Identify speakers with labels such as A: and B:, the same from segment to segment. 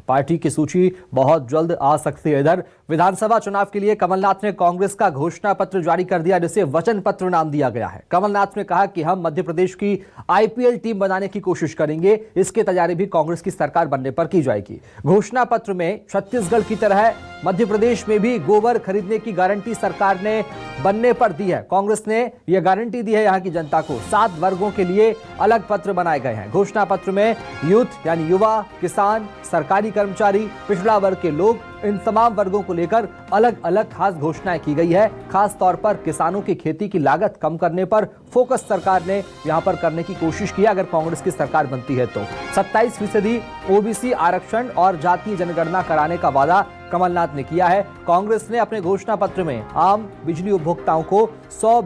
A: Party की सूची बहुत जल्द आ सकती है। इधर विधानसभा चुनाव के लिए कमलनाथ ने कांग्रेस का घोषणा पत्र जारी कर दिया, जिसे वचन पत्र नाम दिया गया है। कमलनाथ ने कहा कि हम मध्य प्रदेश की आईपीएल टीम बनाने की कोशिश करेंगे, इसकी तैयारी भी कांग्रेस की सरकार बनने पर की जाएगी। घोषणा पत्र में छत्तीसगढ़ की तरह मध्य प्रदेश में भी गोबर खरीदने की गारंटी सरकार ने बनने पर दी है। कांग्रेस ने यह गारंटी दी है यहां की जनता को। 7 वर्गों के लिए अलग पत्र बनाए गए हैं। घोषणा पत्र में यूथ यानी युवा, किसान, सरकारी कर्मचारी, पिछड़ा वर्ग के लोग, इन तमाम वर्गों को लेकर अलग अलग खास घोषणाएं की गई है। खास तौर पर किसानों की खेती की लागत कम करने पर फोकस सरकार ने यहां पर करने की कोशिश की अगर कांग्रेस की सरकार बनती है तो। 27% ओबीसी आरक्षण और जातीय जनगणना कराने का वादा कमलनाथ ने किया है। कांग्रेस ने अपने घोषणा पत्र में आम बिजली उपभोक्ताओं को 100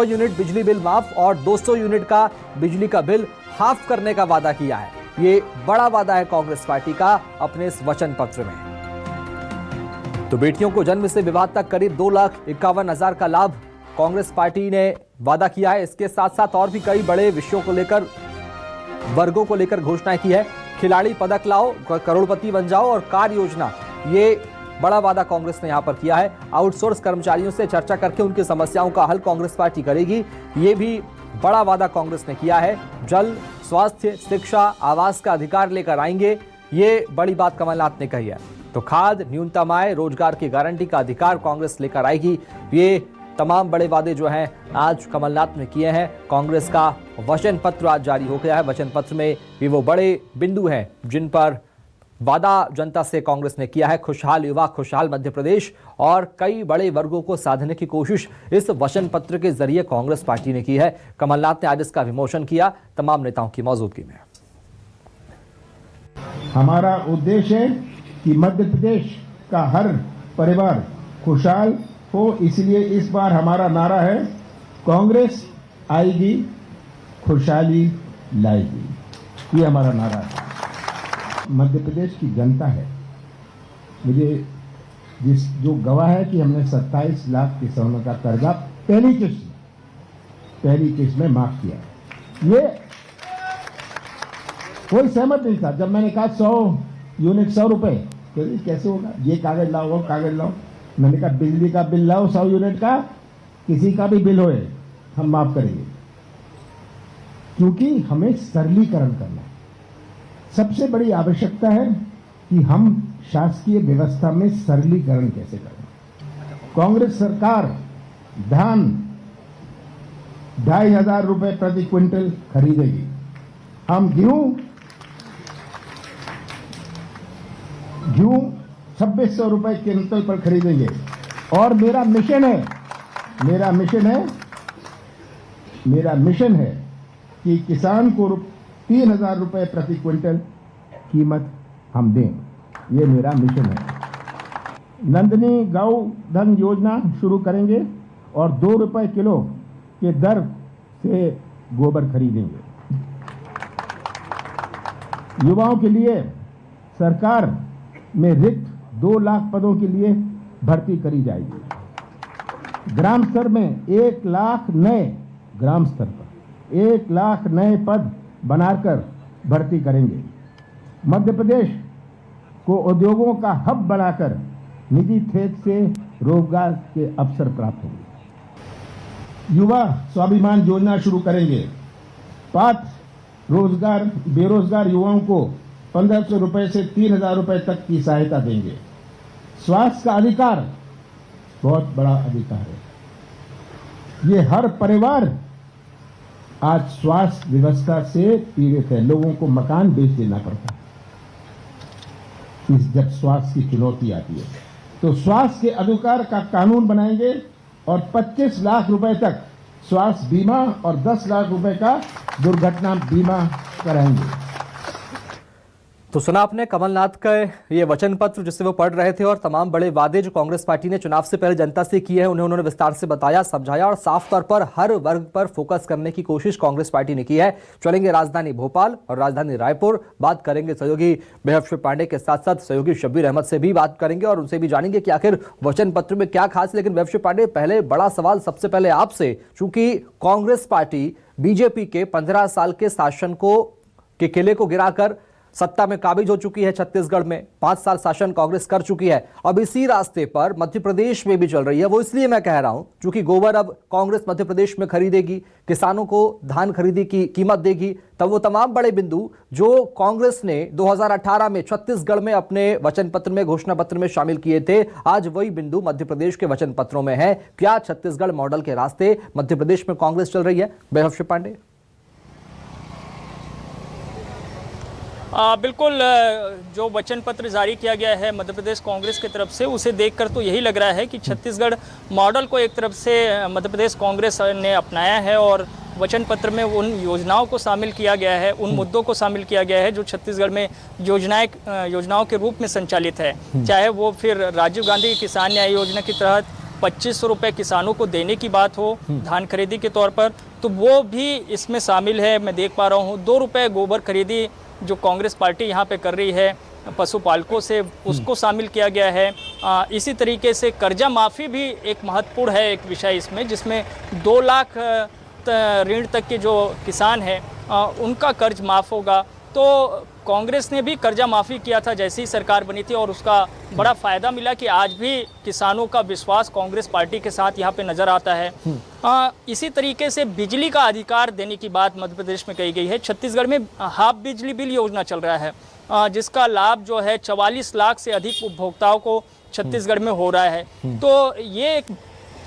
A: यूनिट बिजली बिल माफ और 200 यूनिट का बिजली का बिल हाफ करने का वादा किया है। ये बड़ा वादा है कांग्रेस पार्टी का अपने इस वचन पत्र में। तो बेटियों को जन्म से विवाह तक करीब 2,51,000 का लाभ कांग्रेस पार्टी ने वादा किया है। इसके साथ साथ और भी कई बड़े विषयों को लेकर, वर्गों को लेकर घोषणाएं की है। खिलाड़ी पदक लाओ, करोड़पति बन जाओ और कार योजना, ये बड़ा वादा कांग्रेस ने यहां पर किया है। आउटसोर्स कर्मचारियों से चर्चा करके उनकी समस्याओं का हल कांग्रेस पार्टी करेगी, ये भी बड़ा वादा कांग्रेस ने किया है। जल, स्वास्थ्य, शिक्षा, आवास का अधिकार लेकर आएंगे, ये बड़ी बात कमलनाथ ने कही है। तो खाद, न्यूनतम आय, रोजगार की गारंटी का अधिकार कांग्रेस लेकर आएगी। ये तमाम बड़े वादे जो हैं आज कमलनाथ ने किए हैं। कांग्रेस का वचन पत्र आज जारी हो गया है। वचन पत्र में भी वो बड़े बिंदु हैं जिन पर वादा जनता से कांग्रेस ने किया है। खुशहाल युवा, खुशहाल मध्य प्रदेश और कई बड़े वर्गों को साधने की कोशिश इस वचन पत्र के जरिए कांग्रेस पार्टी ने की है। कमलनाथ ने आज इसका विमोचन किया तमाम नेताओं की मौजूदगी में।
B: हमारा उद्देश्य है कि मध्य प्रदेश का हर परिवार खुशहाल हो, इसलिए इस बार हमारा नारा है, कांग्रेस आएगी, खुशहाली लाएगी। ये हमारा नारा है। मध्य प्रदेश की जनता है, मुझे जो गवाह है कि हमने 27 लाख किसानों का कर्जा पहली किस्त में माफ किया। ये कोई सहमत नहीं था जब मैंने कहा 100 यूनिट 100 रुपए, कैसे होगा, ये कागज लाओ, वो कागज लाओ। मैंने कहा बिजली का बिल लाओ 100 यूनिट का, किसी का भी बिल होए हम माफ करेंगे, क्योंकि हमें सरलीकरण करना है। सबसे बड़ी आवश्यकता है कि हम शासकीय व्यवस्था में सरलीकरण कैसे करें। कांग्रेस सरकार धान 2,500 रुपए प्रति क्विंटल खरीदेगी। हम गेहूं 2,600 रुपए क्विंटल पर खरीदेंगे। और मेरा मिशन है कि किसान को 3,000 रुपए प्रति क्विंटल कीमत हम दें। ये मेरा मिशन है। नंदनी गौ धन योजना शुरू करेंगे और 2 रुपए किलो के दर से गोबर खरीदेंगे। युवाओं के लिए सरकार में रिक्त 2 लाख पदों के लिए भर्ती करी जाएगी। ग्राम स्तर में 1 लाख नए, ग्राम स्तर पर 1 लाख नए पद बनाकर भर्ती करेंगे। मध्य प्रदेश को उद्योगों का हब बनाकर निजी क्षेत्र से रोजगार के अवसर प्राप्त होंगे। युवा स्वाभिमान योजना शुरू करेंगे। पात्र बेरोजगार युवाओं को 1,500 रुपए से 3,000 रुपए तक की सहायता देंगे। स्वास्थ्य का अधिकार बहुत बड़ा अधिकार है। ये हर परिवार आज स्वास्थ्य व्यवस्था से पीड़ित है। लोगों को मकान बेच देना पड़ता है जब स्वास्थ्य की चुनौती आती है। तो स्वास्थ्य के अधिकार का कानून बनाएंगे और 25 लाख रुपए तक स्वास्थ्य बीमा और 10 लाख रुपए का दुर्घटना बीमा कराएंगे।
A: तो सुना आपने कमलनाथ का ये वचन पत्र जिसे वो पढ़ रहे थे, और तमाम बड़े वादे जो कांग्रेस पार्टी ने चुनाव से पहले जनता से किए हैं उन्होंने विस्तार से बताया, समझाया और साफ तौर पर हर वर्ग पर फोकस करने की कोशिश कांग्रेस पार्टी ने की है। चलेंगे राजधानी भोपाल और राजधानी रायपुर, बात करेंगे सहयोगी बेहद पांडे के साथ साथ सहयोगी शब्बीर अहमद से भी बात करेंगे और उनसे भी जानेंगे कि आखिर वचन पत्र में क्या खास। लेकिन बेहद पांडे, पहले बड़ा सवाल सबसे पहले आपसे, चूंकि कांग्रेस पार्टी बीजेपी के 15 साल के शासन के किले को गिराकर सत्ता में काबिज हो चुकी है छत्तीसगढ़ में, 5 साल शासन कांग्रेस कर चुकी है। अब इसी रास्ते पर मध्य प्रदेश में भी चल रही है। वो इसलिए मैं कह रहा हूं क्योंकि गोबर अब कांग्रेस मध्य प्रदेश में खरीदेगी, किसानों को धान खरीदी की कीमत देगी, तब वो तमाम बड़े बिंदु जो कांग्रेस ने 2018 में छत्तीसगढ़ में अपने वचन पत्र में, घोषणा पत्र में शामिल किए थे, आज वही बिंदु मध्य प्रदेश के वचन पत्रों में है। क्या छत्तीसगढ़ मॉडल के रास्ते मध्य प्रदेश में कांग्रेस चल रही है? वैभव शिव पांडे।
C: बिल्कुल, जो वचन पत्र जारी किया गया है मध्य प्रदेश कांग्रेस की तरफ से, उसे देखकर तो यही लग रहा है कि छत्तीसगढ़ मॉडल को एक तरफ से मध्य प्रदेश कांग्रेस ने अपनाया है और वचन पत्र में उन योजनाओं को शामिल किया गया है, उन मुद्दों को शामिल किया गया है जो छत्तीसगढ़ में योजनाओं के रूप में संचालित है। चाहे वो फिर राजीव गांधी किसान न्याय योजना के तहत 2500 रुपये किसानों को देने की बात हो धान खरीदी के तौर पर, तो वो भी इसमें शामिल है। मैं देख पा रहा हूँ 2 रुपये गोबर खरीदी जो कांग्रेस पार्टी यहाँ पे कर रही है पशुपालकों से, उसको शामिल किया गया है। इसी तरीके से कर्जा माफ़ी भी एक महत्वपूर्ण है एक विषय इसमें, जिसमें 2 लाख ऋण तक के जो किसान हैं उनका कर्ज माफ़ होगा। तो कांग्रेस ने भी कर्जा माफ़ी किया था जैसे ही सरकार बनी थी और उसका बड़ा फ़ायदा मिला कि आज भी किसानों का विश्वास कांग्रेस पार्टी के साथ यहाँ पे नज़र आता है। इसी तरीके से बिजली का अधिकार देने की बात मध्य प्रदेश में कही गई है। छत्तीसगढ़ में हाफ बिजली बिल योजना चल रहा है, जिसका लाभ जो है 44 लाख से अधिक उपभोक्ताओं को छत्तीसगढ़ में हो रहा है। तो ये एक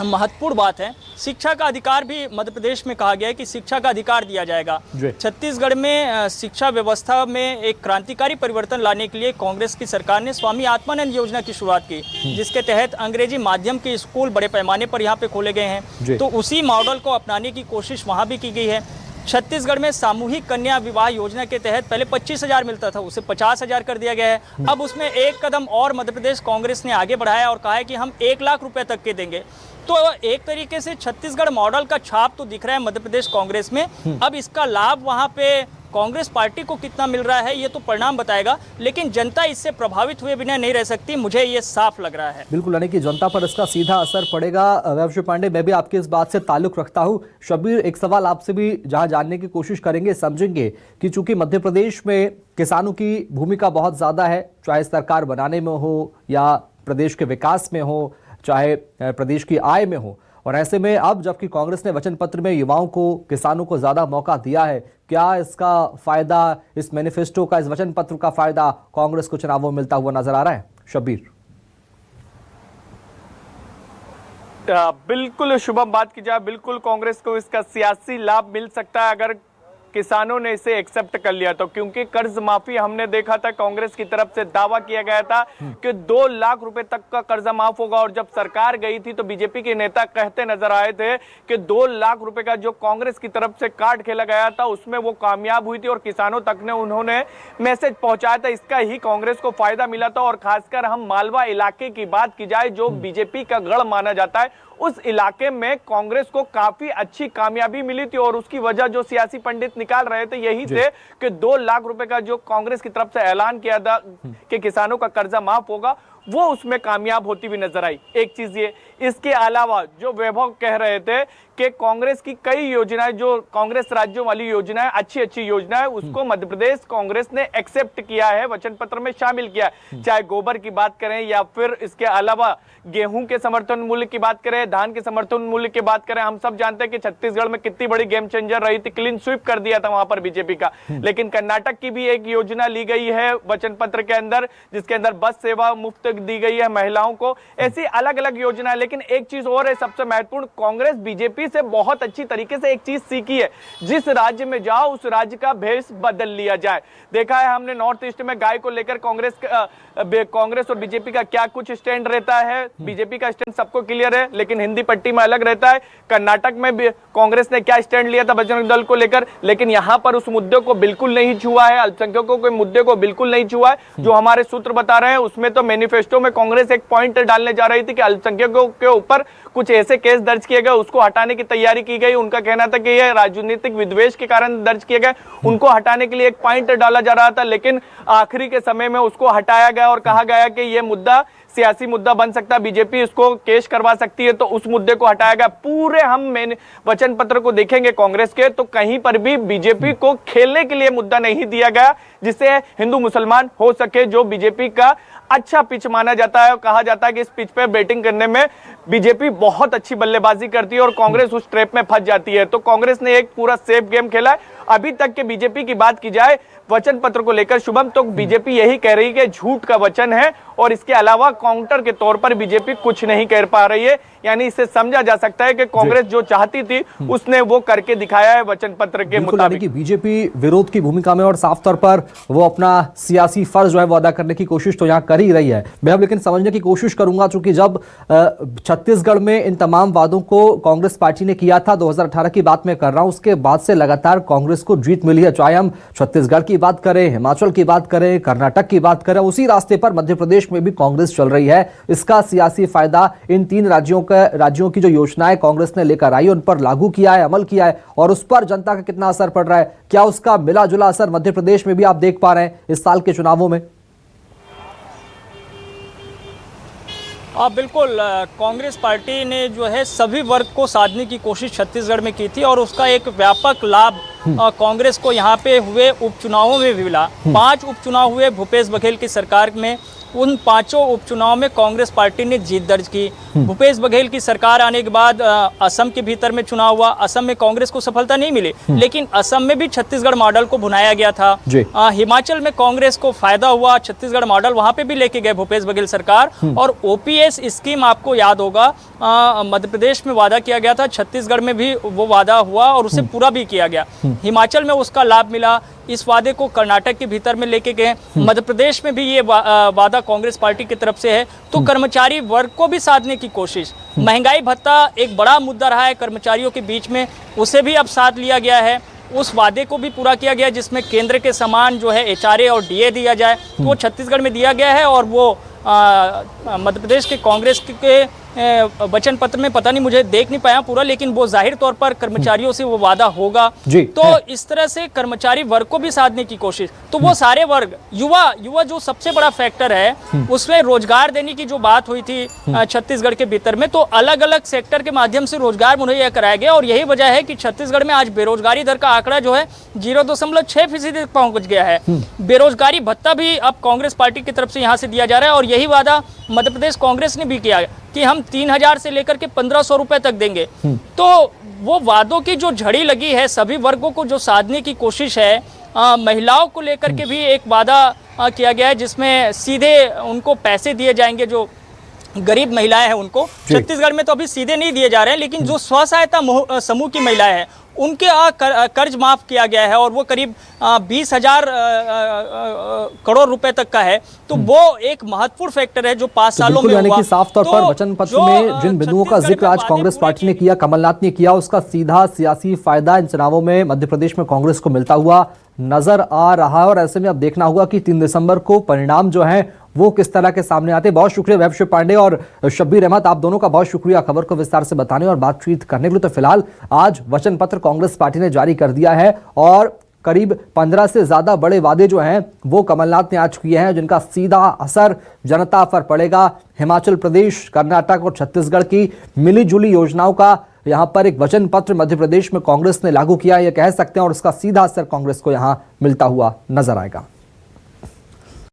C: महत्वपूर्ण बात है। शिक्षा का अधिकार भी मध्य प्रदेश में कहा गया है कि शिक्षा का अधिकार दिया जाएगा। छत्तीसगढ़ में शिक्षा व्यवस्था में एक क्रांतिकारी परिवर्तन लाने के लिए कांग्रेस की सरकार ने स्वामी आत्मानंद योजना की शुरुआत की, जिसके तहत अंग्रेजी माध्यम के स्कूल बड़े पैमाने पर यहाँ पे खोले गए हैं। तो उसी मॉडल को अपनाने की कोशिश वहाँ भी की गई है। छत्तीसगढ़ में सामूहिक कन्या विवाह योजना के तहत पहले 25,000 मिलता था, उसे 50,000 कर दिया गया है। अब उसमें एक कदम और मध्य प्रदेश कांग्रेस ने आगे बढ़ाया और कहा है कि हम 1 लाख रुपए तक के देंगे। तो एक तरीके से छत्तीसगढ़ मॉडल का छाप तो दिख रहा है मध्य प्रदेश कांग्रेस में। अब इसका लाभ वहां पे कांग्रेस पार्टी को कितना मिल रहा है ये तो परिणाम बताएगा, लेकिन जनता इससे प्रभावित हुए बिना नहीं रह सकती, मुझे ये साफ लग रहा है।
A: बिल्कुल, यानी कि जनता पर इसका सीधा असर पड़ेगा। वैभव शिव पांडे, मैं भी आपकी इस बात से ताल्लुक रखता हूं। शब्बीर, एक सवाल आपसे भी जहां जानने की कोशिश करेंगे, समझेंगे कि चूंकि मध्य प्रदेश में किसानों की भूमिका बहुत ज्यादा है, चाहे सरकार बनाने में हो या प्रदेश के विकास में हो, चाहे प्रदेश की आय में हो, और ऐसे में अब जबकि कांग्रेस ने वचन पत्र में युवाओं को, किसानों को ज्यादा मौका दिया है, क्या इसका फायदा, इस मैनिफेस्टो का, इस वचन पत्र का फायदा कांग्रेस को चुनावों में मिलता हुआ नजर आ रहा है? शब्बीर।
D: बिल्कुल शुभम, बात की जाए बिल्कुल कांग्रेस को इसका सियासी लाभ मिल सकता है अगर किसानों ने इसे एक्सेप्ट कर लिया तो, क्योंकि कर्ज माफी हमने देखा था, कांग्रेस की तरफ से दावा किया गया था कि 2 लाख रुपए तक का कर्जा माफ होगा, और जब सरकार गई थी तो बीजेपी के नेता कहते नजर आए थे कि 2 लाख रुपए का जो कांग्रेस की तरफ से कार्ड खेला गया था उसमें वो कामयाब हुई थी और किसानों तक ने उन्होंने मैसेज पहुंचाया था। इसका ही कांग्रेस को फायदा मिला था। और खासकर हम मालवा इलाके की बात की जाए जो बीजेपी का गढ़ माना जाता है, उस इलाके में कांग्रेस को काफी अच्छी कामयाबी मिली थी और उसकी वजह जो सियासी पंडित निकाल रहे थे यही थे कि 2 लाख रुपए का जो कांग्रेस की तरफ से ऐलान किया था कि किसानों का कर्जा माफ होगा, वो उसमें कामयाब होती हुई नजर आई। एक चीज ये, इसके अलावा जो वैभव कह रहे थे कि कांग्रेस की कई योजनाएं, जो कांग्रेस राज्यों वाली योजनाएं, अच्छी अच्छी योजनाएं, उसको मध्य प्रदेश कांग्रेस ने एक्सेप्ट किया है, वचन पत्र में शामिल किया। चाहे गोबर की बात करें या फिर इसके अलावा गेहूं के समर्थन मूल्य की बात करें, धान के समर्थन मूल्य की बात करें। हम सब जानते हैं कि छत्तीसगढ़ में कितनी बड़ी गेम चेंजर रही थी, क्लीन स्वीप कर दिया था वहां पर बीजेपी का। लेकिन कर्नाटक की भी एक योजना ली गई है वचन पत्र के अंदर, जिसके अंदर बस सेवा मुफ्त दी गई है महिलाओं को। ऐसी अलग अलग योजना है। लेकिन एक चीज और है सबसे महत्वपूर्ण, कांग्रेस बीजेपी से बहुत अच्छी तरीके से एक चीज सीखी है, जिस राज्य में जाओ उस राज्य का भेष बदल लिया जाए। देखा है हमने नॉर्थ ईस्ट में गाय को लेकर कांग्रेस और बीजेपी का क्या कुछ स्टैंड रहता है। बीजेपी का स्टैंड सबको क्लियर है, लेकिन हिंदी पट्टी में अलग रहता है। कर्नाटक में भी कांग्रेस ने क्या स्टैंड लिया था बजरंग दल को लेकर, लेकिन यहां पर उस मुद्दे को बिल्कुल नहीं छुआ है, अल्पसंख्यकों के मुद्दे को बिल्कुल नहीं छुआ है। जो हमारे सूत्र बता रहे हैं उसमें तो मैनिफेस्टो में कांग्रेस एक पॉइंट डालने जा रही थी कि अल्पसंख्यकों के ऊपर कुछ ऐसे केस दर्ज किए गए, उसको हटाने की तैयारी की गई। उनका कहना था कि यह राजनीतिक विद्वेष के कारण दर्ज किए गए, उनको हटाने के लिए एक पॉइंट डाला जा रहा था, लेकिन आखिरी के समय में उसको हटाया गया और कहा गया कि यह मुद्दा सियासी मुद्दा बन सकता है, बीजेपी उसको केस करवा सकती है, तो उस मुद्दे को हटाया गया। पूरे हम मेन वचन पत्र को देखेंगे कांग्रेस के, तो कहीं पर भी बीजेपी को खेलने के लिए मुद्दा नहीं दिया गया जिससे हिंदू मुसलमान हो सके, जो बीजेपी का अच्छा पिच माना जाता है और कहा जाता है कि इस पिच पे बैटिंग करने में बीजेपी बहुत अच्छी बल्लेबाजी करती है और कांग्रेस उस ट्रैप में फंस जाती है। तो कांग्रेस ने एक पूरा सेफ गेम खेला है। अभी तक के बीजेपी की बात की जाए वचन पत्र को लेकर शुभम, तो बीजेपी यही कह रही है कि झूठ का वचन है और इसके अलावा काउंटर के तौर पर बीजेपी कुछ नहीं कर पा रही है। यानी इससे समझा जा सकता है कि कांग्रेस जो चाहती थी उसने वो करके दिखाया है वचन पत्र के मुताबिक।
A: बीजेपी विरोध की भूमिका में और साफ तौर पर वो अपना सियासी फर्ज जो है वो अदा करने की कोशिश तो यहाँ कर ही रही है। मैं अब लेकिन समझने की कोशिश करूंगा, चूंकि जब छत्तीसगढ़ में इन तमाम वादों को कांग्रेस पार्टी ने किया था, 2018 की बात मैं कर रहा हूं, उसके बाद से लगातार कांग्रेस को जीत मिली है। चाहे हम छत्तीसगढ़ की बात करें, हिमाचल की बात करें, कर्नाटक की बात करें, उसी रास्ते पर मध्य प्रदेश में भी कांग्रेस चल रही है। इसका सियासी फायदा इन 3 राज्यों की जो योजनाएं कांग्रेस ने लेकर आई उन पर लागू किया है, अमल किया है, और उस पर जनता का कितना असर पड़ रहा है, क्या उसका मिला जुला असर मध्य प्रदेश में भी आप देख पा रहे हैं इस साल के चुनावों में?
C: बिल्कुल, कांग्रेस पार्टी ने जो है सभी वर्ग को साधने की कोशिश छत्तीसगढ़ में की थी और उसका एक व्यापक लाभ कांग्रेस को यहाँ पे हुए उपचुनावों में भी मिला। 5 उपचुनाव हुए भूपेश बघेल की सरकार में, उन 5 उपचुनाव में कांग्रेस पार्टी ने जीत दर्ज की। भूपेश बघेल की सरकार आने के बाद असम के भीतर में चुनाव हुआ। असम में कांग्रेस को सफलता नहीं मिली, लेकिन असम में भी छत्तीसगढ़ मॉडल को भुनाया गया था। हिमाचल में कांग्रेस को फायदा हुआ, छत्तीसगढ़ मॉडल वहां पे भी लेके गए भूपेश बघेल सरकार। और ओपीएस स्कीम आपको याद होगा, मध्य प्रदेश में वादा किया गया था, छत्तीसगढ़ में भी वो वादा हुआ और उसे पूरा भी किया गया। हिमाचल में उसका लाभ मिला। इस वादे को कर्नाटक के भीतर में लेके गए। मध्य प्रदेश में भी ये वादा कांग्रेस पार्टी की तरफ से है। तो कर्मचारी वर्ग को भी साधने की कोशिश, महंगाई भत्ता एक बड़ा मुद्दा रहा है कर्मचारियों के बीच में, उसे भी अब साथ लिया गया है। उस वादे को भी पूरा किया गया जिसमें केंद्र के समान जो है एचआरए और डीए दिया जाए, तो वो छत्तीसगढ़ में दिया गया है। और वो मध्य प्रदेश के कांग्रेस के वचन पत्र में पता नहीं, मुझे देख नहीं पाया पूरा, लेकिन वो जाहिर तौर पर कर्मचारियों से वो वादा होगा। तो इस तरह से कर्मचारी वर्ग को भी साधने की कोशिश, तो वो सारे वर्ग, युवा जो सबसे बड़ा फैक्टर है, उसमें रोजगार देने की जो बात हुई थी छत्तीसगढ़ के भीतर में, तो अलग अलग सेक्टर के माध्यम से रोजगार मुहैया कराया गया। और यही वजह है कि छत्तीसगढ़ में आज बेरोजगारी दर का आंकड़ा जो है 0.6% तक पहुंच गया है। बेरोजगारी भत्ता भी अब कांग्रेस पार्टी की तरफ से यहाँ से दिया जा रहा है और यही वादा मध्य प्रदेश कांग्रेस ने भी किया कि हम 3000 से लेकर के 1500 रुपए तक देंगे। तो वो वादों की जो झड़ी लगी है, सभी वर्गों को जो साधने की कोशिश है, महिलाओं को लेकर के भी एक वादा किया गया है जिसमें सीधे उनको पैसे दिए जाएंगे। जो गरीब महिलाएं हैं उनको छत्तीसगढ़ में तो अभी सीधे नहीं दिए जा रहे हैं, लेकिन जो स्व सहायता समूह की महिलाएं हैं उनके कर्ज माफ किया गया है और वो करीब 20,000 करोड़ रुपए तक का है। तो वो एक महत्वपूर्ण फैक्टर है जो 5 सालों में
A: हुआ। साफ तौर पर वचन पत्र में जिन बिंदुओं का जिक्र आज कांग्रेस पार्टी ने किया, कमलनाथ ने किया, उसका सीधा सियासी फायदा इन चुनावों में मध्य प्रदेश में कांग्रेस को मिलता हुआ नजर आ रहा है। और ऐसे में अब देखना होगा कि 3 दिसंबर को परिणाम जो है वो किस तरह के सामने आते हैं। बहुत शुक्रिया वैभव पांडे और शब्बीर अहमद, आप दोनों का बहुत शुक्रिया खबर को विस्तार से बताने और बातचीत करने के लिए। तो फिलहाल आज वचन पत्र कांग्रेस पार्टी ने जारी कर दिया है और करीब 15 से ज्यादा बड़े वादे जो हैं वो कमलनाथ ने आज किए हैं, जिनका सीधा असर जनता पर पड़ेगा। हिमाचल प्रदेश, कर्नाटक और छत्तीसगढ़ की मिली जुली योजनाओं का यहां पर एक वचन पत्र मध्य प्रदेश में कांग्रेस ने लागू किया, यह कह सकते हैं, और उसका सीधा असर कांग्रेस को यहां मिलता हुआ नजर आएगा।